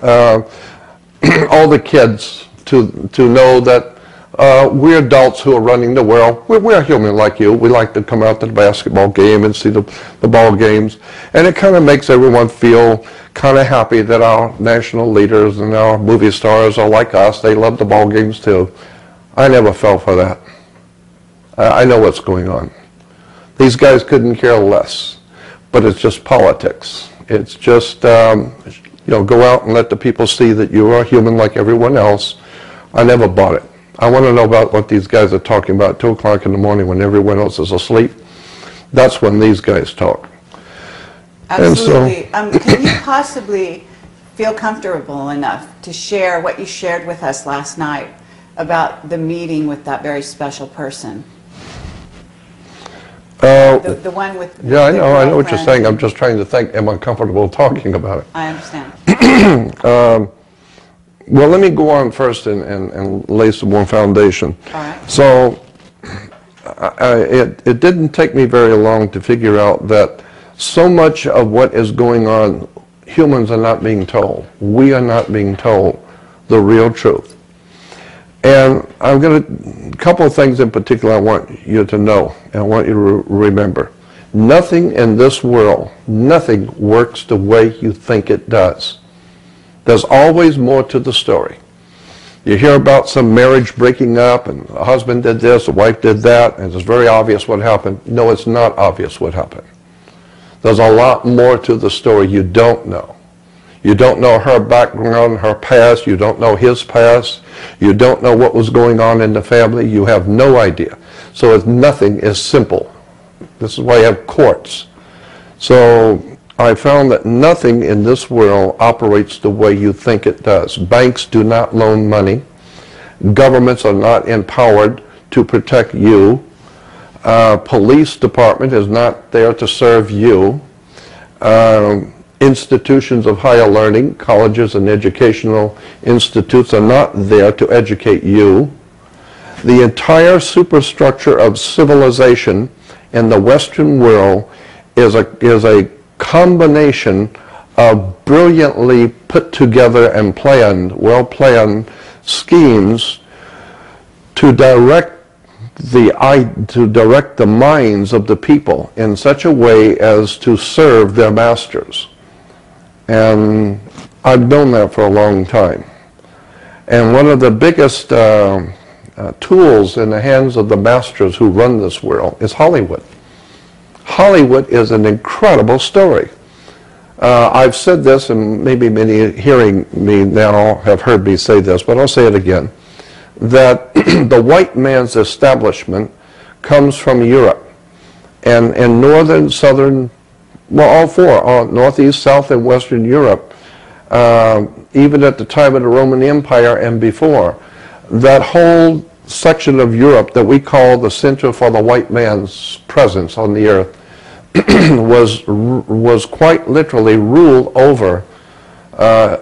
all the kids to know that we're adults who are running the world. We're human like you. We like to come out to the basketball game and see the ball games. And it kind of makes everyone feel kind of happy that our national leaders and our movie stars are like us. They love the ball games too. I never fell for that. I know what's going on. These guys couldn't care less. But it's just politics. It's just, go out and let the people see that you are human like everyone else. I never bought it. I want to know about what these guys are talking about at 2 o'clock in the morning when everyone else is asleep. That's when these guys talk. Absolutely. Can you possibly feel comfortable enough to share what you shared with us last night about the meeting with that very special person? The one with yeah, I know what you're saying. I'm just trying to think, am I comfortable talking about it? I understand. Well, let me go on first and lay some more foundation. All right. So it didn't take me very long to figure out that so much of what is going on, humans are not being told. We are not being told the real truth. And I'm going to, a couple of things in particular I want you to know, and I want you to remember. Nothing in this world, nothing works the way you think it does. There's always more to the story. You hear about some marriage breaking up, and a husband did this, a wife did that, and it's very obvious what happened. No, it's not obvious what happened. There's a lot more to the story you don't know. You don't know her background, her past. You don't know his past. You don't know what was going on in the family. You have no idea. So nothing is simple. This is why you have courts. So I found that nothing in this world operates the way you think it does. Banks do not loan money. Governments are not empowered to protect you. Police department is not there to serve you. Institutions of higher learning, colleges and educational institutes are not there to educate you. The entire superstructure of civilization in the Western world is a combination of brilliantly put together and planned, well-planned schemes to direct the minds of the people in such a way as to serve their masters. And I've known that for a long time. And one of the biggest tools in the hands of the masters who run this world is Hollywood. Hollywood is an incredible story. I've said this, and maybe many hearing me now have heard me say this, but I'll say it again, that the white man's establishment comes from Europe. And in northern, southern, well, all four, northeast, south, and western Europe, even at the time of the Roman Empire and before, that whole section of Europe that we call the center for the white man's presence on the earth was quite literally ruled over,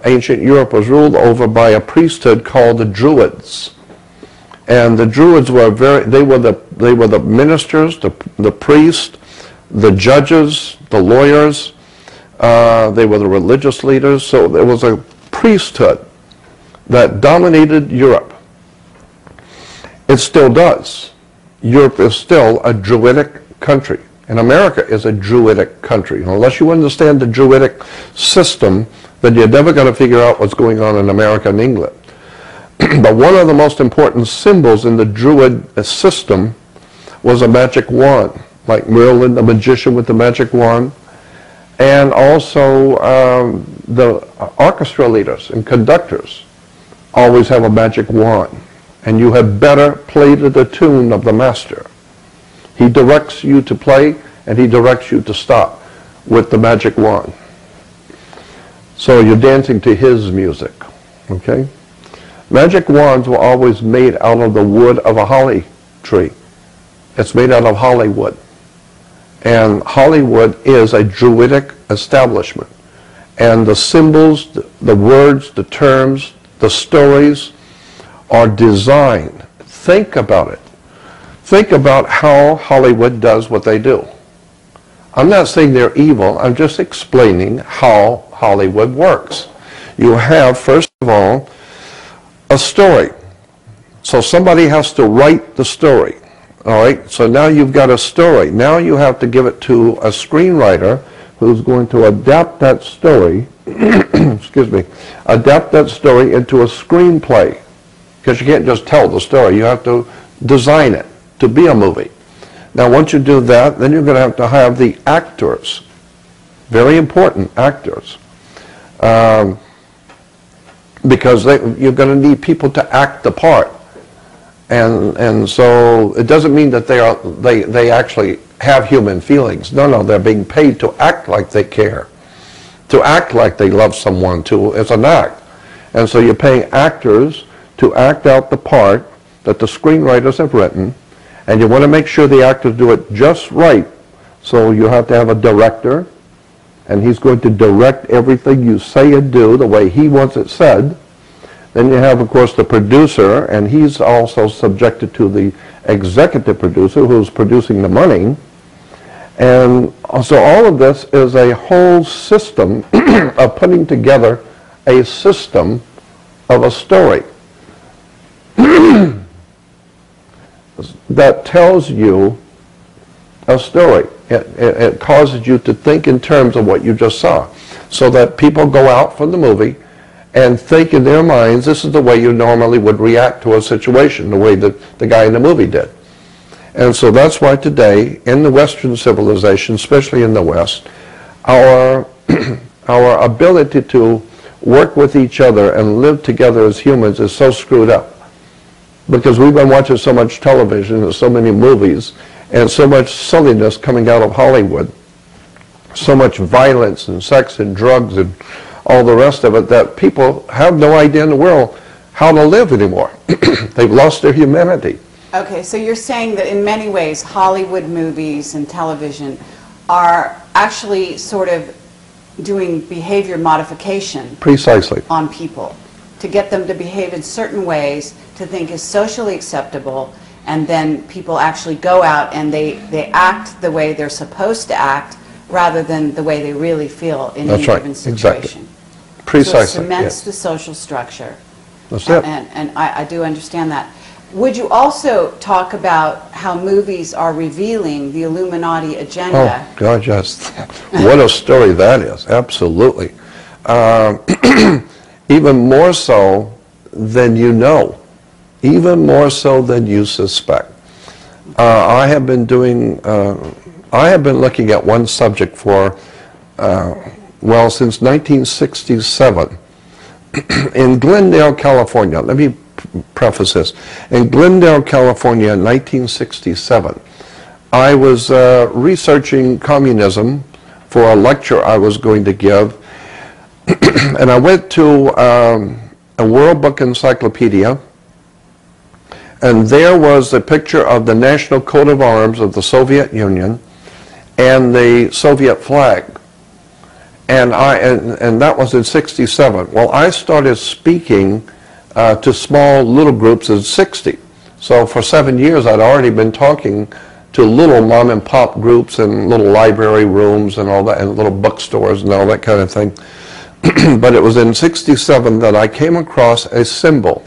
ancient Europe was ruled over by a priesthood called the Druids. And the Druids were they were the ministers, the priests, the judges, the lawyers, they were the religious leaders. So there was a priesthood that dominated Europe. It still does. Europe is still a Druidic country. And America is a Druidic country. Unless you understand the Druidic system, then you're never going to figure out what's going on in America and England. But one of the most important symbols in the Druid system was a magic wand, like Merlin, the magician with the magic wand, and also the orchestra leaders and conductors always have a magic wand. And you had better play to the tune of the master. He directs you to play, and he directs you to stop with the magic wand. So you're dancing to his music, okay? Magic wands were always made out of the wood of a holly tree. It's made out of Hollywood. And Hollywood is a Druidic establishment. And the symbols, the words, the terms, the stories are designed. Think about it. Think about how Hollywood does what they do. I'm not saying they're evil. I'm just explaining how Hollywood works. You have, first of all, a story. So somebody has to write the story. All right, so now you've got a story. Now you have to give it to a screenwriter who's going to adapt that story, excuse me, adapt that story into a screenplay. Because you can't just tell the story. You have to design it to be a movie. Now once you do that, then you're going to have the actors. Very important, actors. Because you're going to need people to act the part. And so it doesn't mean that they actually have human feelings. No, they're being paid to act like they care, to act like they love someone. It's an act. And so you're paying actors to act out the part that the screenwriters have written, and you want to make sure the actors do it just right. So you have to have a director, and he's going to direct everything you say and do the way he wants it said. Then you have, of course, the producer, and he's also subjected to the executive producer who's producing the money. And so all of this is a whole system of putting together a system of a story that tells you a story. It causes you to think in terms of what you just saw, so that people go out from the movie and think in their minds, this is the way you normally would react to a situation, the way that the guy in the movie did. And so that's why today, in the Western civilization, especially in the West, our ability to work with each other and live together as humans is so screwed up. Because we've been watching so much television and so many movies and so much silliness coming out of Hollywood, so much violence and sex and drugs and all the rest of it, that people have no idea in the world how to live anymore. They've lost their humanity. Okay, so you're saying that in many ways Hollywood movies and television are actually sort of doing behavior modification. Precisely. On people to get them to behave in certain ways to think is socially acceptable, and then people actually go out and they act the way they're supposed to act rather than the way they really feel in any given situation. Exactly. Precisely. So it cements the social structure. That's it. And I do understand that. Would you also talk about how movies are revealing the Illuminati agenda? Oh, God, yes. What a story that is. Absolutely. Even more so than you know. Even more so than you suspect. I have been looking at one subject for, since 1967. In Glendale, California, let me preface this. In Glendale, California, in 1967, I was researching communism for a lecture I was going to give, and I went to a World Book Encyclopedia, and there was a picture of the national coat of arms of the Soviet Union and the Soviet flag. And that was in 67. Well, I started speaking to small little groups in 60. So for 7 years I'd already been talking to little mom and pop groups and little library rooms and all that, and little bookstores and all that kind of thing. But it was in 67 that I came across a symbol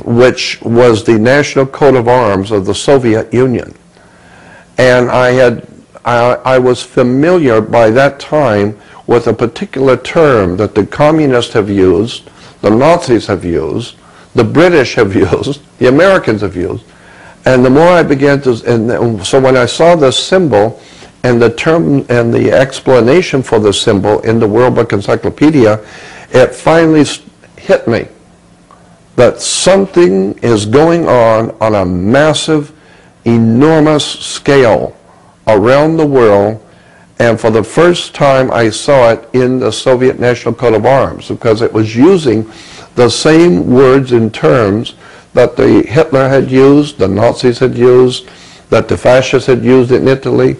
which was the national coat of arms of the Soviet Union. And I was familiar by that time with a particular term that the communists have used, the Nazis have used, the British have used, the Americans have used. And the more I began to, so when I saw this symbol and the term and the explanation for the symbol in the World Book Encyclopedia, it finally hit me that something is going on a massive, enormous scale around the world, and for the first time I saw it in the Soviet National Coat of Arms, because it was using the same words and terms that the Hitler had used, the Nazis had used, that the fascists had used in Italy.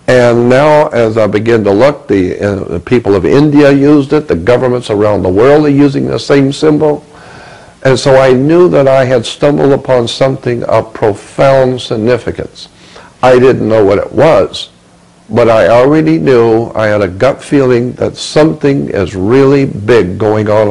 And now as I begin to look, the people of India used it, the governments around the world are using the same symbol. And so I knew that I had stumbled upon something of profound significance. I didn't know what it was, but I already knew, I had a gut feeling that something is really big going on